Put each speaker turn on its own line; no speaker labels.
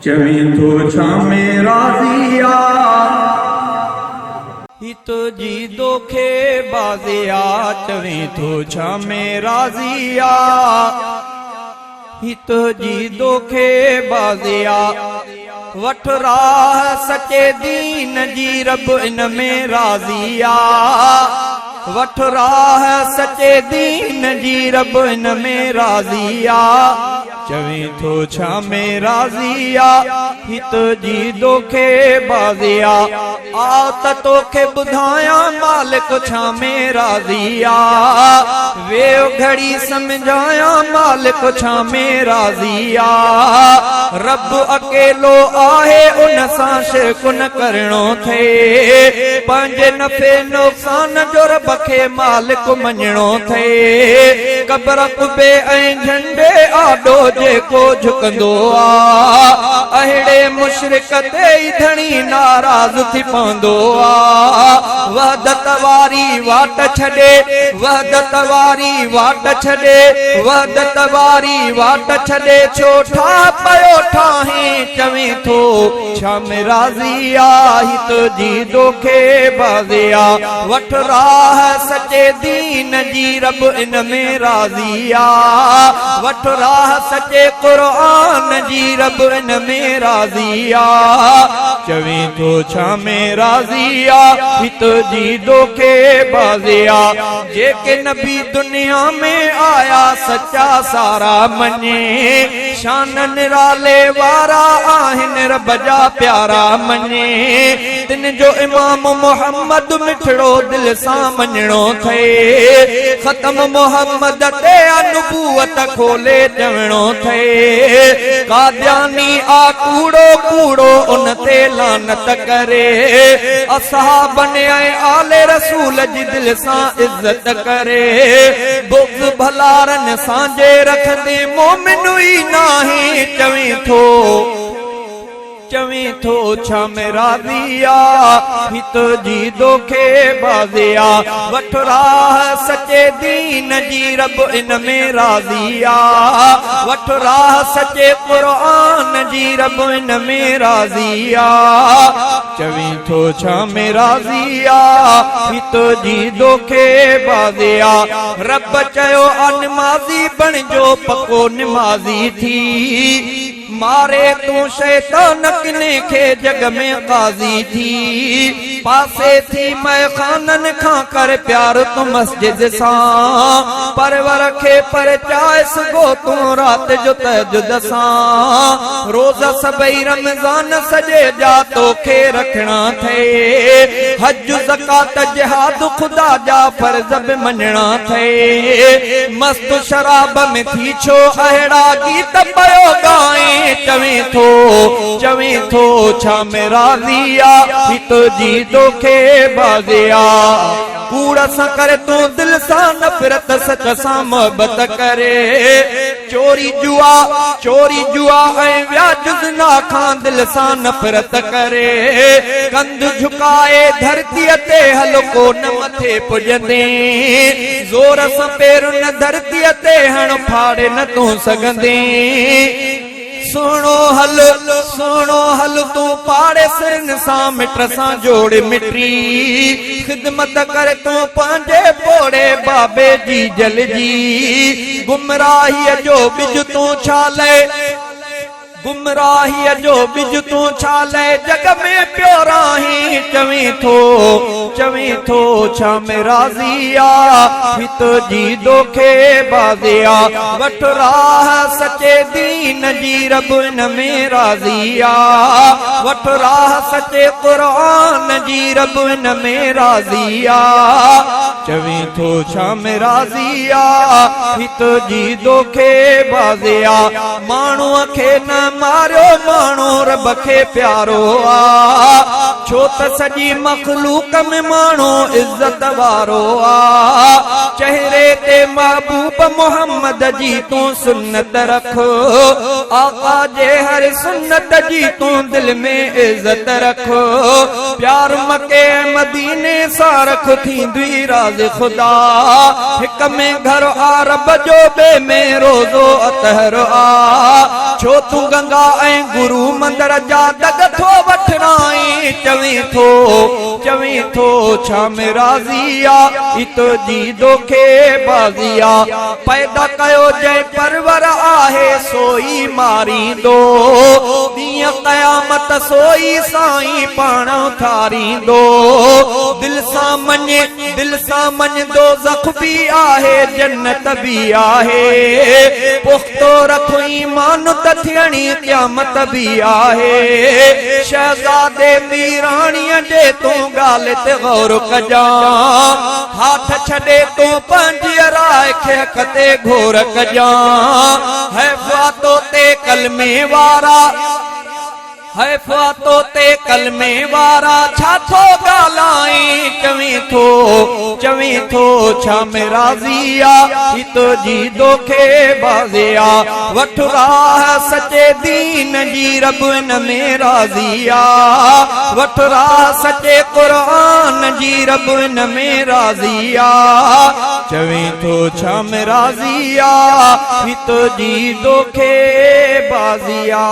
चवी तो छा में राज़िया
हित जी दोखे बाज़िया चवी तो छा में राज़िया हित जी दोखे बाज़िया वठ राह सचे दीन जी रब इन में राज़िया वठ राह सचे दीन जी रब इन में राज़िया चवी तो छा में राज़िया हित जी दोखे बाज़िया आ त तोखे ॿुधायां मालिक छा में राज़िया वे घड़ी समझायां मालिक छा में राज़िया रब अकेलो आहे उन सां शिरक न करणो थे पंहिंजे नफ़े नुक़सान जो रब खे मालिक मञणो थे क़ब्र कुबे ऐं झंडे आॾो जेको झुकंदो आ अहिड़े मुशरिक ते ई धणी नाराज़ थी पवंदो आ वहदत वारी वाट छॾे वहदत वारी वाट छॾे वहदत वारी वाट छॾे छो ठा पयो ठाहे चवे थो छा में राज़िया हित जी दोखे बाज़िया वठ राह सचे दीन जी रब इन में राज़िया वठ राह सचे क़ुरान जी रब इन में राज़िया चवे थो छा में राज़िया हित जी दोखे बाज़िया जेके नबी दुनिया में आया सच्चा सारा मञे शान निराले वारा आहिनि रब जा प्यारा मञे तिन जो इमाम मोहम्मद मिठड़ो दिल सां मञणो थे ख़त्म मोहम्मद ते अनुबूवत खोले चवणो थे कादियानी आ कूड़ो कूड़ो उन ते लानत करे असहाबन ऐं आले रसूल जी दिल सां इज्जत करे बुग़्ज़ भलारन सां जे रखंदे मोमिन ई नाहे चवे थो छा में राज़िया हित जी दोखे बाज़िया वठ राह सचे दीन जी रब इन में राज़िया वठ राह सचे क़ुरान जी रब इन में राज़िया चवे थो छा में राज़िया हित जी दोखे बाज़िया रब चयो निमाज़ी बणिजो पको निमाज़ी थी मारे तू शैतान किने खे जग में काज़ी थी पासे थी मैखानन खां कर प्यार तू मस्जिद सां परवर खे पर चाहे सगो तू रात जो तहज्जुद सां रोज़ सबई रमज़ान सजे जा तोखे रखना थे हज ज़कात जिहाद खुदा जा फर्ज़ बि मञणा थे मस्त शराब में थी छो अहिड़ा गीत पयो गाए चवे थो छा में राज़िया हित जी दोखे बाज़िया कूड़ सां करे तू दिल सां नफ़रत सच सां मोहब्बत करे चोरी जुआ ऐं व्याज ज़िना खां दिल सां नफ़रत करे कंध झुकाए धरतीअ ते हलको न मथे पुॼंदे ज़ोर सां पेरुन धरतीअ ते हण फाड़े न तूं सघंदे सुनो हल तू पाड़े सिन सां मिट सां जोड़ मिट्री खिदमत कर तू पंहिंजे पोड़े बाबे जी जल जी गुमराहीअ जो बिज तू छाले गुमराहीअ जो बिज तू छाले जग में पियो राही चवे थो छा में राज़िया हित जी दोखे बाज़िया वठ राह सचे दीन जी रब इन में राज़िया वठ राह सचे क़ुरान जी रब इन में राज़िया चवे थो छा में राज़िया हित जी दोखे बाज़िया माण्हूअ खे न मारियो माण्हू रब खे प्यारो आ छो त सॼी मखलूक में माण्हू इज़त वारो आ चेहरे ते महबूब मोहम्मद जी तूं सुन्नत रख आका जे हर सुन्नत जी तूं दिल में इज़्ज़त रख प्यार मके मदीने सां रख थींदी राज़ ख़ुदा हिक में घर आरब जो बे में रोज़ो अतहर आ छो तूं गंगा ऐं गुरु मंदर जा दग थो वठणाई चवी थो छा में राज़ी आ इत जी दोखे बाज़िया पैदा कयो जंहिं परवर आहे सोई मारींदो ॾींहुं क़यामत सोई साईं पाण उथारींदो दिल सां मञंदो ज़ख़ बि आहे जन्नत बि आहे पुख़्तो रख ईमान त थियणी क़यामत बि आहे शहज़ादे मीराणीअ जे तूं ॻाल्हि ते गौर कजां हाथ छॾे तूं पंहिंजी राय खे हक़ ते घोर कजां है फातो ते कलमे वारा है फातो ते कलमे वारा छा थो ॻाल्हाई चवी थो छा में राज़ी आ हित जी दोखे बाज़िया वठ राह सचे दीन जी रब इन में राज़ी आ वठ राह सचे क़ुरान जी रब इन में राज़ी आ चवी थो छा में राज़ी आ हित जी दोखे बाज़िया।